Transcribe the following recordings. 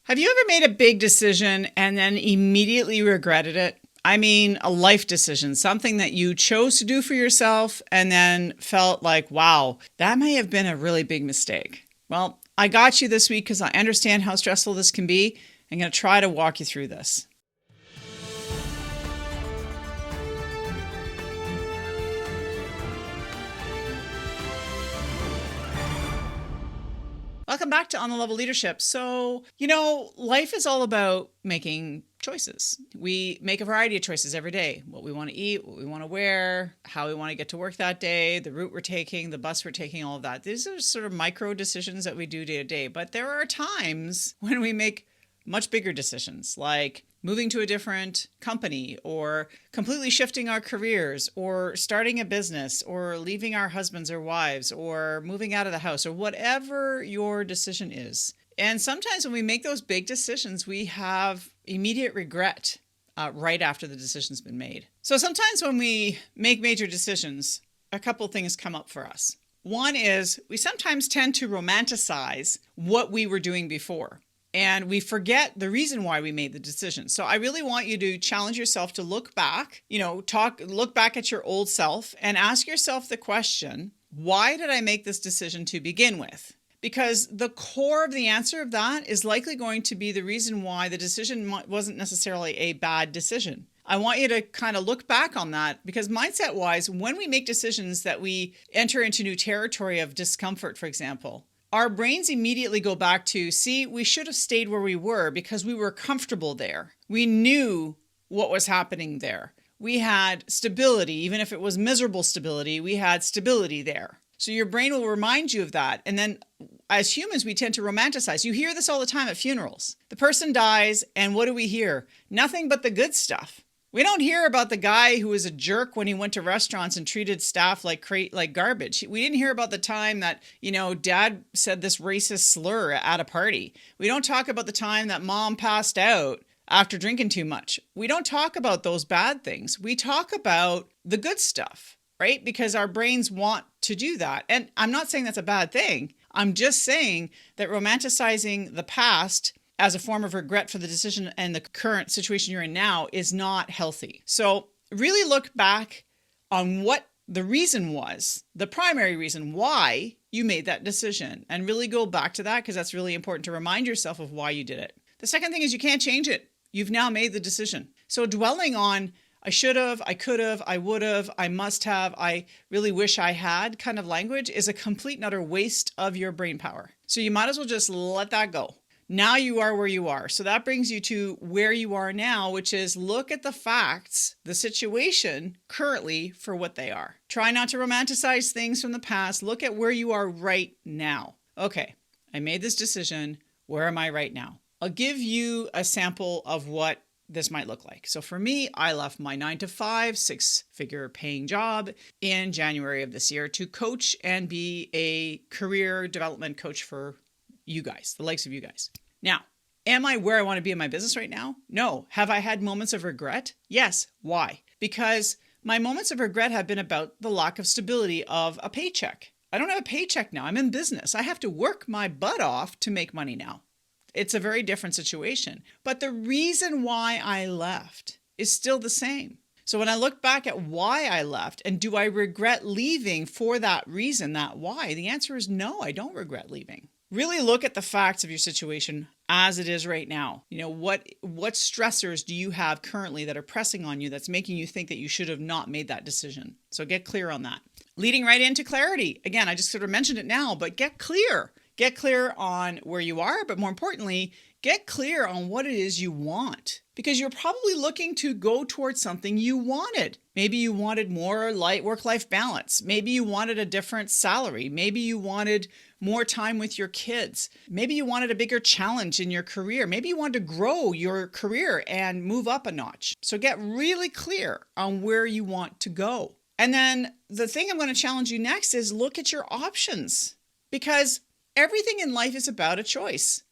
Have you ever made a big decision and then immediately regretted it? I mean, a life decision, something that you chose to do for yourself and then felt like, wow, that may have been a really big mistake. Well, I got you this week because I understand how stressful this can be. I'm going to try to walk you through this. Welcome back to On the Level Leadership. So, life is all about making choices. We make a variety of choices every day. What we want to eat, what we want to wear, how we want to get to work that day, the route we're taking, the bus we're taking, all of that. These are sort of micro decisions that we do day to day. But there are times when we make much bigger decisions, like moving to a different company or completely shifting our careers or starting a business or leaving our husbands or wives or moving out of the house or whatever your decision is. And sometimes when we make those big decisions, we have immediate regret right after the decision's been made. So sometimes when we make major decisions, a couple things come up for us. One is we sometimes tend to romanticize what we were doing before. And we forget the reason why we made the decision. So I really want you to challenge yourself to look back, look back at your old self and ask yourself the question, why did I make this decision to begin with? Because the core of the answer of that is likely going to be the reason why the decision wasn't necessarily a bad decision. I want you to kind of look back on that because mindset-wise, when we make decisions that we enter into new territory of discomfort, for example, our brains immediately go back to, see, we should have stayed where we were because we were comfortable there. We knew what was happening there. We had stability, even if it was miserable stability, we had stability there. So your brain will remind you of that. And then as humans, we tend to romanticize. You hear this all the time at funerals. The person dies, and what do we hear? Nothing but the good stuff. We don't hear about the guy who was a jerk when he went to restaurants and treated staff like garbage. We didn't hear about the time that, dad said this racist slur at a party. We don't talk about the time that mom passed out after drinking too much. We don't talk about those bad things. We talk about the good stuff, right? Because our brains want to do that. And I'm not saying that's a bad thing. I'm just saying that romanticizing the past as a form of regret for the decision and the current situation you're in now is not healthy. So really look back on what the reason was, the primary reason why you made that decision, and really go back to that because that's really important to remind yourself of why you did it. The second thing is you can't change it. You've now made the decision. So dwelling on I should have, I could have, I would have, I must have, I really wish I had kind of language is a complete and utter waste of your brain power. So you might as well just let that go. Now you are where you are. So that brings you to where you are now, which is look at the facts, the situation currently for what they are. Try not to romanticize things from the past. Look at where you are right now. Okay, I made this decision. Where am I right now? I'll give you a sample of what this might look like. So for me, I left my 9-to-5, 6-figure paying job in January of this year to coach and be a career development coach for you guys, the likes of you guys. Now, am I where I want to be in my business right now? No. Have I had moments of regret? Yes. Why? Because my moments of regret have been about the lack of stability of a paycheck. I don't have a paycheck now. I'm in business. I have to work my butt off to make money now. It's a very different situation. But the reason why I left is still the same. So when I look back at why I left and do I regret leaving for that reason, that why, the answer is no, I don't regret leaving. Really look at the facts of your situation as it is right now. What stressors do you have currently that are pressing on you that's making you think that you should have not made that decision? So get clear on that. Leading right into clarity. Again, I just sort of mentioned it now, but get clear. Get clear on where you are, but more importantly, get clear on what it is you want. Because you're probably looking to go towards something you wanted. Maybe you wanted more light work-life balance. Maybe you wanted a different salary. Maybe you wanted more time with your kids. Maybe you wanted a bigger challenge in your career. Maybe you wanted to grow your career and move up a notch. So get really clear on where you want to go. And then the thing I'm going to challenge you next is look at your options. Because everything in life is about a choice.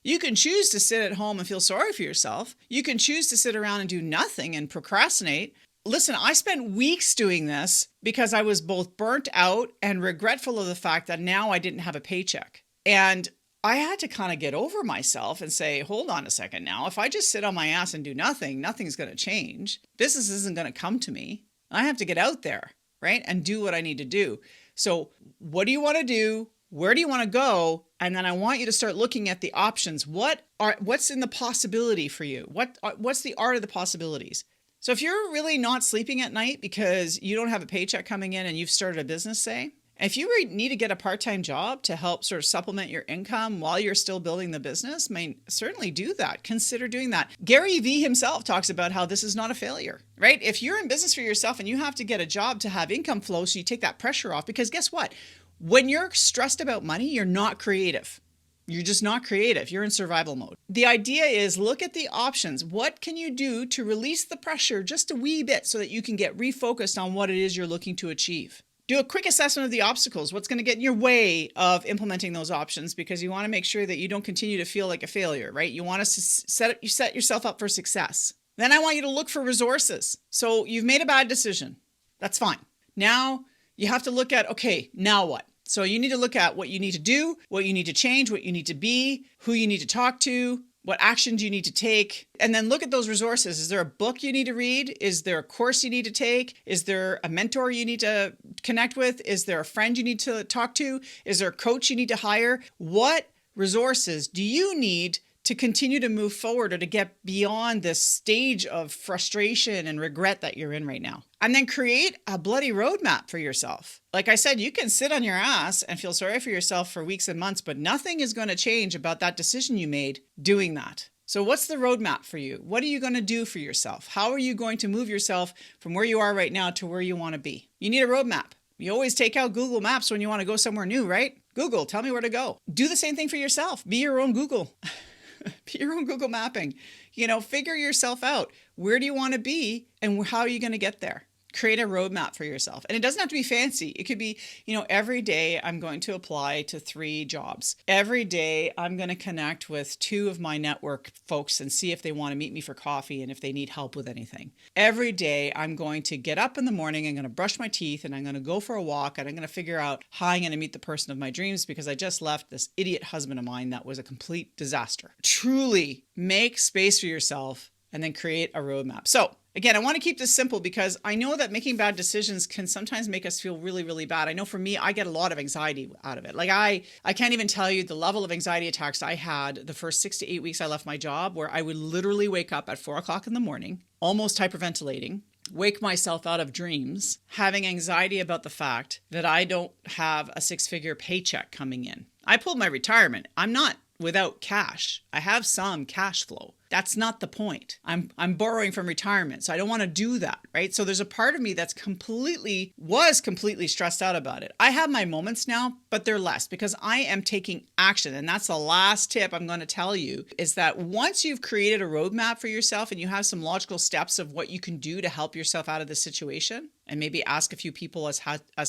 You can choose to sit at home and feel sorry for yourself. You can choose to sit around and do nothing and procrastinate. Listen, I spent weeks doing this because I was both burnt out and regretful of the fact that now I didn't have a paycheck. And I had to kind of get over myself and say, hold on a second now. If I just sit on my ass and do nothing, nothing's going to change. Business isn't going to come to me. I have to get out there, right? And do what I need to do. So what do you want to do? Where do you want to go? And then I want you to start looking at the options. What's in the possibility for you? What's the art of the possibilities? So if you're really not sleeping at night because you don't have a paycheck coming in and you've started a business, say, if you need to get a part-time job to help sort of supplement your income while you're still building the business, certainly do that. Consider doing that. Gary Vee himself talks about how this is not a failure, right? If you're in business for yourself and you have to get a job to have income flow, so you take that pressure off, because guess what? When you're stressed about money, you're not creative. You're just not creative. You're in survival mode. The idea is look at the options. What can you do to release the pressure just a wee bit so that you can get refocused on what it is you're looking to achieve? Do a quick assessment of the obstacles. What's going to get in your way of implementing those options, because you want to make sure that you don't continue to feel like a failure, right? You want to set yourself up for success. Then I want you to look for resources. So you've made a bad decision. That's fine. Now you have to look at, okay, now what? So you need to look at what you need to do, what you need to change, what you need to be, who you need to talk to, what actions you need to take, and then look at those resources. Is there a book you need to read? Is there a course you need to take? Is there a mentor you need to connect with? Is there a friend you need to talk to? Is there a coach you need to hire? What resources do you need to continue to move forward or to get beyond this stage of frustration and regret that you're in right now? And then create a bloody roadmap for yourself. Like I said, you can sit on your ass and feel sorry for yourself for weeks and months, but nothing is going to change about that decision you made doing that. So what's the roadmap for you? What are you going to do for yourself? How are you going to move yourself from where you are right now to where you want to be? You need a roadmap. You always take out Google Maps when you want to go somewhere new, right? Google, tell me where to go. Do the same thing for yourself. Be your own Google. Be your own Google mapping. Figure yourself out. Where do you want to be and how are you going to get there? Create a roadmap for yourself. And it doesn't have to be fancy. It could be, every day I'm going to apply to 3 jobs. Every day I'm going to connect with 2 of my network folks and see if they want to meet me for coffee and if they need help with anything. Every day I'm going to get up in the morning, I'm going to brush my teeth and I'm going to go for a walk and I'm going to figure out how I'm going to meet the person of my dreams because I just left this idiot husband of mine that was a complete disaster. Truly make space for yourself and then create a roadmap. So again, I want to keep this simple because I know that making bad decisions can sometimes make us feel really, really bad. I know for me, I get a lot of anxiety out of it. Like I can't even tell you the level of anxiety attacks I had the first 6 to 8 weeks I left my job, where I would literally wake up at 4 o'clock in the morning, almost hyperventilating, wake myself out of dreams, having anxiety about the fact that I don't have a 6-figure paycheck coming in. I pulled my retirement. I'm not without cash. I have some cash flow. That's not the point. I'm borrowing from retirement, so I don't want to do that, right? So there's a part of me that's was completely stressed out about it. I have my moments now, but they're less because I am taking action. And that's the last tip I'm going to tell you, is that once you've created a roadmap for yourself and you have some logical steps of what you can do to help yourself out of this situation, and maybe ask a few people as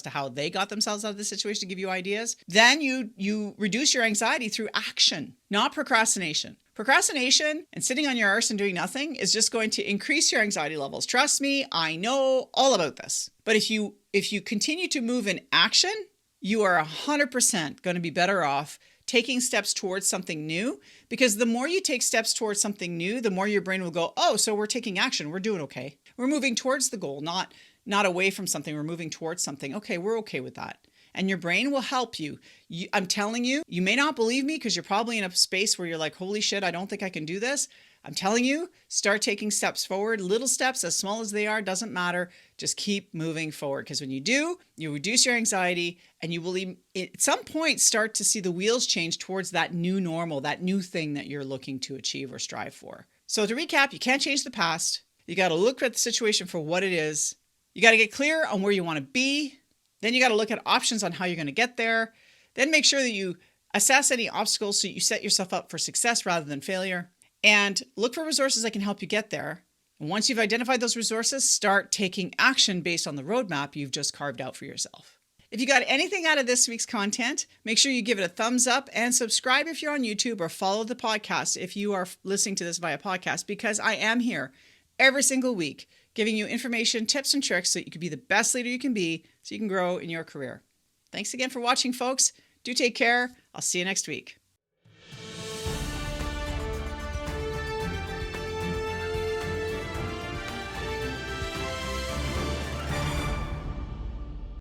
to how they got themselves out of this situation to give you ideas, then you reduce your anxiety through action, not procrastination. Procrastination and sitting on your arse and doing nothing is just going to increase your anxiety levels. Trust me, I know all about this. But if you continue to move in action, you are 100% going to be better off taking steps towards something new, because the more you take steps towards something new, the more your brain will go, oh, so we're taking action. We're doing okay. We're moving towards the goal, not away from something. We're moving towards something. Okay, we're okay with that. And your brain will help you. I'm telling you, you may not believe me because you're probably in a space where you're like, holy shit, I don't think I can do this. I'm telling you, start taking steps forward. Little steps, as small as they are, doesn't matter. Just keep moving forward, because when you do, you reduce your anxiety and you will at some point start to see the wheels change towards that new normal, that new thing that you're looking to achieve or strive for. So to recap, you can't change the past. You got to look at the situation for what it is. You got to get clear on where you want to be. Then you got to look at options on how you're going to get there. Then make sure that you assess any obstacles so you set yourself up for success rather than failure. And look for resources that can help you get there. And once you've identified those resources, start taking action based on the roadmap you've just carved out for yourself. If you got anything out of this week's content, make sure you give it a thumbs up and subscribe if you're on YouTube, or follow the podcast if you are listening to this via podcast, because I am here every single week giving you information, tips, and tricks so you can be the best leader you can be, so you can grow in your career. Thanks again for watching, folks. Do take care. I'll see you next week.